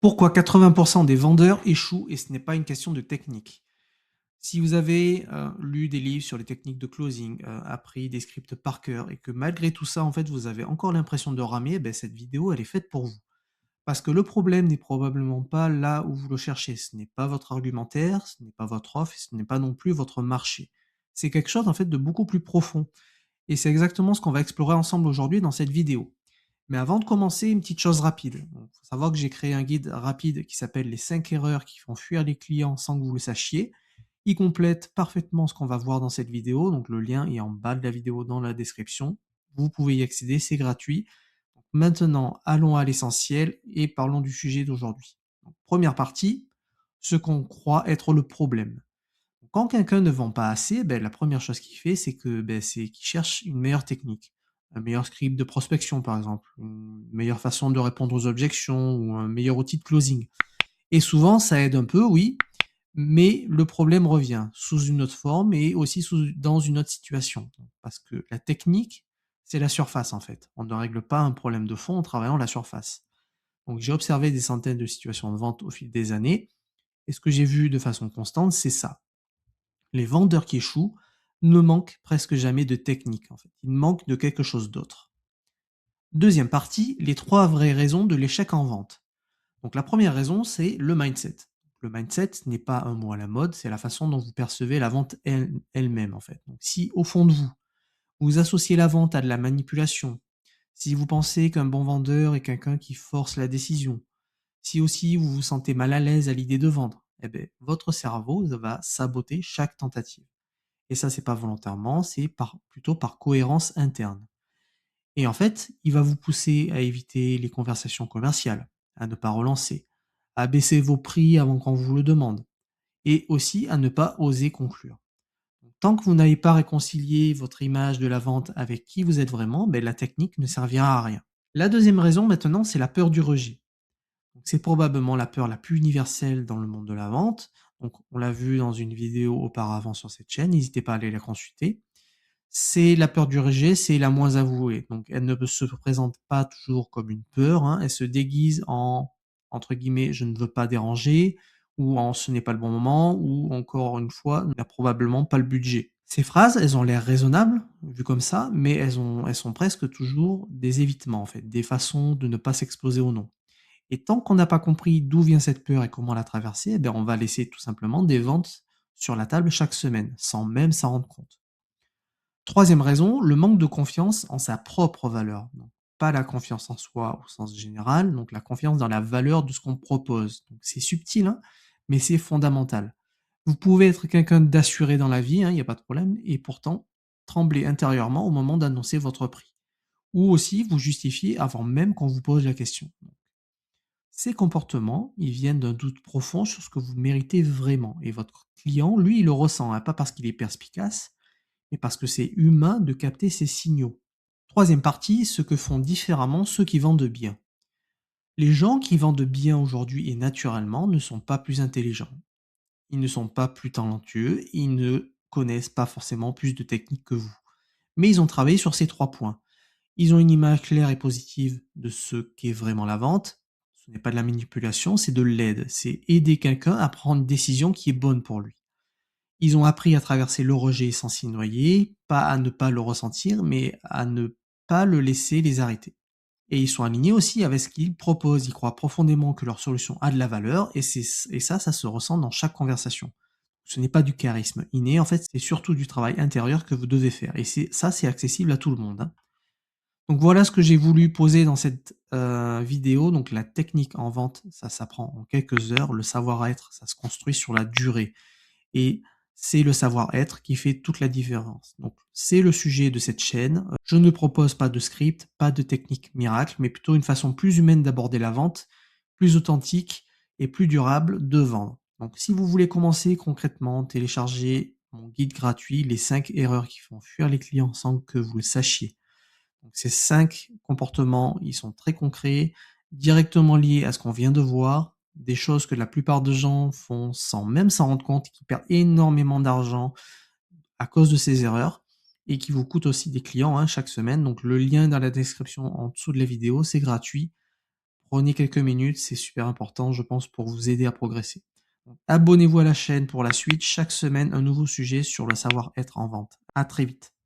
Pourquoi 80% des vendeurs échouent et ce n'est pas une question de technique? Si vous avez, lu des livres sur les techniques de closing, appris des scripts par cœur et que malgré tout ça, en fait, vous avez encore l'impression de ramer, beh, cette vidéo, elle est faite pour vous. Parce que le problème n'est probablement pas là où vous le cherchez. Ce n'est pas votre argumentaire, ce n'est pas votre offre et ce n'est pas non plus votre marché. C'est quelque chose, en fait, de beaucoup plus profond et c'est exactement ce qu'on va explorer ensemble aujourd'hui dans cette vidéo. Mais avant de commencer, une petite chose rapide. Il faut savoir que j'ai créé un guide rapide qui s'appelle les 5 erreurs qui font fuir les clients sans que vous le sachiez. Il complète parfaitement ce qu'on va voir dans cette vidéo, donc le lien est en bas de la vidéo dans la description. Vous pouvez y accéder, c'est gratuit. Donc maintenant, allons à l'essentiel et parlons du sujet d'aujourd'hui. Donc, première partie, ce qu'on croit être le problème. Quand quelqu'un ne vend pas assez, la première chose qu'il fait, c'est que, c'est qu'il cherche une meilleure technique. Un meilleur script de prospection, par exemple, une meilleure façon de répondre aux objections ou un meilleur outil de closing. Et souvent, ça aide un peu, oui, mais le problème revient sous une autre forme et aussi dans une autre situation. Parce que la technique, c'est la surface, en fait. On ne règle pas un problème de fond en travaillant la surface. Donc, j'ai observé des centaines de situations de vente au fil des années, et ce que j'ai vu de façon constante, c'est ça. Les vendeurs qui échouent ne manquent presque jamais de technique, en fait. Ils manquent de quelque chose d'autre. Deuxième partie, les 3 vraies raisons de l'échec en vente. Donc la première raison, c'est le mindset. Le mindset n'est pas un mot à la mode, c'est la façon dont vous percevez la vente elle-même, en fait. Donc si au fond de vous, vous associez la vente à de la manipulation, si vous pensez qu'un bon vendeur est quelqu'un qui force la décision, si aussi vous vous sentez mal à l'aise à l'idée de vendre, eh ben, votre cerveau va saboter chaque tentative. Et ça, c'est pas volontairement, c'est plutôt par cohérence interne. Et en fait, il va vous pousser à éviter les conversations commerciales, à ne pas relancer, à baisser vos prix avant qu'on vous le demande, et aussi à ne pas oser conclure. Donc, tant que vous n'avez pas réconcilié votre image de la vente avec qui vous êtes vraiment, la technique ne servira à rien. La deuxième raison maintenant, c'est la peur du rejet. Donc, c'est probablement la peur la plus universelle dans le monde de la vente. Donc, on l'a vu dans une vidéo auparavant sur cette chaîne, n'hésitez pas à aller la consulter. C'est la peur du rejet, c'est la moins avouée. Donc elle ne se présente pas toujours comme une peur, hein, elle se déguise en, entre guillemets, «je ne veux pas déranger» ou en «ce n'est pas le bon moment» ou encore une fois, «n'a probablement pas le budget». Ces phrases, elles ont l'air raisonnables, vues comme ça, mais elles sont presque toujours des évitements en fait, des façons de ne pas s'exposer au non. Et tant qu'on n'a pas compris d'où vient cette peur et comment la traverser, on va laisser tout simplement des ventes sur la table chaque semaine, sans même s'en rendre compte. Troisième raison, le manque de confiance en sa propre valeur. Donc, pas la confiance en soi au sens général, donc la confiance dans la valeur de ce qu'on propose. Donc c'est subtil, hein, mais c'est fondamental. Vous pouvez être quelqu'un d'assuré dans la vie, hein, il n'y a pas de problème, et pourtant trembler intérieurement au moment d'annoncer votre prix. Ou aussi vous justifier avant même qu'on vous pose la question. Ces comportements, ils viennent d'un doute profond sur ce que vous méritez vraiment. Et votre client, lui, il le ressent, hein, pas parce qu'il est perspicace, mais parce que c'est humain de capter ces signaux. Troisième partie, ce que font différemment ceux qui vendent bien. Les gens qui vendent bien aujourd'hui et naturellement ne sont pas plus intelligents. Ils ne sont pas plus talentueux, ils ne connaissent pas forcément plus de techniques que vous. Mais ils ont travaillé sur ces 3 points. Ils ont une image claire et positive de ce qu'est vraiment la vente. Ce n'est pas de la manipulation, c'est de l'aide. C'est aider quelqu'un à prendre une décision qui est bonne pour lui. Ils ont appris à traverser le rejet sans s'y noyer, pas à ne pas le ressentir, mais à ne pas le laisser les arrêter. Et ils sont alignés aussi avec ce qu'ils proposent. Ils croient profondément que leur solution a de la valeur et ça se ressent dans chaque conversation. Ce n'est pas du charisme inné, en fait, c'est surtout du travail intérieur que vous devez faire. Et c'est accessible à tout le monde, hein. Donc voilà ce que j'ai voulu poser dans cette vidéo. Donc la technique en vente, ça s'apprend en quelques heures. Le savoir-être, ça se construit sur la durée. Et c'est le savoir-être qui fait toute la différence. Donc c'est le sujet de cette chaîne. Je ne propose pas de script, pas de technique miracle, mais plutôt une façon plus humaine d'aborder la vente, plus authentique et plus durable de vendre. Donc si vous voulez commencer concrètement, téléchargez mon guide gratuit, les 5 erreurs qui font fuir les clients sans que vous le sachiez. Donc ces 5 comportements, ils sont très concrets, directement liés à ce qu'on vient de voir, des choses que la plupart des gens font sans même s'en rendre compte, qui perdent énormément d'argent à cause de ces erreurs et qui vous coûtent aussi des clients, hein, chaque semaine. Donc le lien dans la description en dessous de la vidéo, c'est gratuit. Prenez quelques minutes, c'est super important, je pense, pour vous aider à progresser. Donc, abonnez-vous à la chaîne pour la suite. Chaque semaine, un nouveau sujet sur le savoir-être en vente. À très vite.